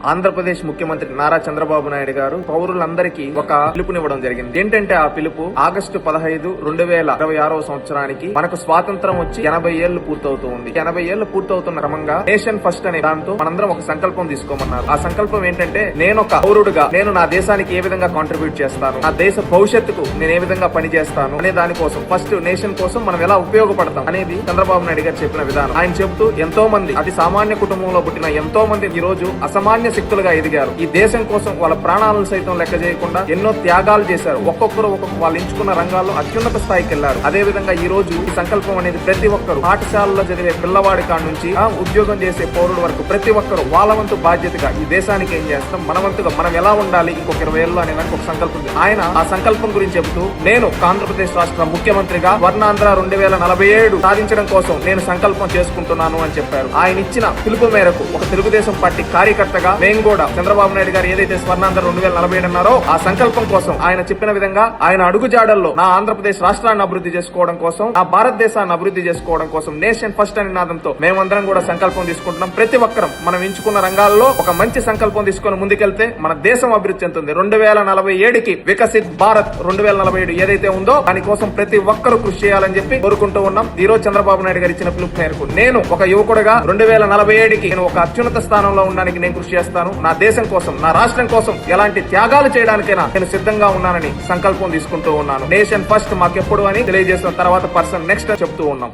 ఆంధ్రప్రదేశ్ ముఖ్యమంత్రి నారా చంద్రబాబు నాయుడు గారు పౌరులందరికీ ఒక పిలుపునివ్వడం జరిగింది. ఏంటంటే ఆ పిలుపు ఆగస్టు 15, 2026 సంవత్సరానికి మనకు స్వాతంత్రం వచ్చి 80 ఏళ్లు పూర్తవుతూ ఉంది. 80 ఏళ్లు పూర్తవుతున్న క్రమంగా నేషన్ ఫస్ట్ అనే దాంతో మనందరం ఒక సంకల్పం తీసుకోమన్నారు. ఆ సంకల్పం ఏంటంటే నేను ఒక పౌరుడుగా నేను నా దేశానికి ఏ విధంగా కాంట్రిబ్యూట్ చేస్తాను, నా దేశ భవిష్యత్తుకు నేను ఏ విధంగా పని చేస్తాను అనే దానికోసం, ఫస్ట్ నేషన్ కోసం మనం ఎలా ఉపయోగపడతాం అనేది చంద్రబాబు నాయుడు గారు చెప్పిన విధానం. ఆయన చెబుతూ ఎంతో మంది అతి సామాన్య కుటుంబంలో పుట్టిన ఎంతో మంది ఈ రోజు అసామాన్య శక్తులుగా ఎదిగారు. ఈ దేశం కోసం వాళ్ళ ప్రాణాలను సైతం లెక్క చేయకుండా ఎన్నో త్యాగాలు చేశారు. ఒక్కొక్కరు వాళ్ళు ఎంచుకున్న రంగాల్లో అత్యున్నత స్థాయికి వెళ్లారు. అదే విధంగా ఈ రోజు ఈ సంకల్పం అనేది ప్రతి ఒక్కరు పాఠశాలలో చదివే పిల్లవాడి కాడ నుంచి ఉద్యోగం చేసే పౌరుడు వరకు ప్రతి ఒక్కరు వాళ్ళ వంతు బాధ్యతగా ఈ దేశానికి ఏం చేస్తాం, మన వంతుగా మనం ఎలా ఉండాలి ఇంకొక 20 ఏళ్ళు అనే దానికి ఒక సంకల్పం ఉంది. ఆయన ఆ సంకల్పం గురించి చెబుతూ నేను ఆంధ్రప్రదేశ్ రాష్ట్ర ముఖ్యమంత్రిగా వర్ణాంధ్ర 2047 సాధించడం కోసం నేను సంకల్పం చేసుకుంటున్నాను అని చెప్పారు. ఆయన ఇచ్చిన పిలుపు మేరకు ఒక తెలుగుదేశం పార్టీ కార్యకర్తగా మేము కూడా చంద్రబాబు నాయుడు గారు ఏదైతే స్వర్ణాంధ్ర 2047 అన్నారో ఆ సంకల్పం కోసం ఆయన చెప్పిన విధంగా ఆయన అడుగుజాడల్లో నా ఆంధ్రప్రదేశ్ రాష్ట్రాన్ని అభివృద్ధి చేసుకోవడం కోసం, నా భారతదేశాన్ని అభివృద్ధి చేసుకోవడం కోసం నేషన్ ఫస్ట్ అనే నాదంతో మేమందరం కూడా సంకల్పం తీసుకుంటున్నాం. ప్రతి ఒక్కరం మనం ఎంచుకున్న రంగాల్లో ఒక మంచి సంకల్పం తీసుకుని ముందుకెళ్తే మన దేశం అభివృద్ధి చెందుతుంది. 2047కి వికసిత్ భారత్ 2047 ఏదైతే ఉందో దానికోసం ప్రతి ఒక్కరూ కృషి చేయాలని చెప్పి కోరుకుంటూ ఉన్నాం. ఈ రోజు చంద్రబాబు నాయుడు గారు ఇచ్చిన పిలుపు మేరకు నేను ఒక యువకుడుగా 2047కి నేను ఒక అత్యున్నత స్థానంలో ఉండడానికి నేను కృషి చేస్తాను. నా దేశం కోసం, నా రాష్ట్రం కోసం ఎలాంటి త్యాగాలు చేయడానికైనా నేను సిద్ధంగా ఉన్నానని సంకల్పం తీసుకుంటూ ఉన్నాను. నేషన్ ఫస్ట్ మాకెప్పుడు అని తెలియజేసిన తర్వాత పర్సన్ నెక్స్ట్ చెప్తూ ఉన్నాం.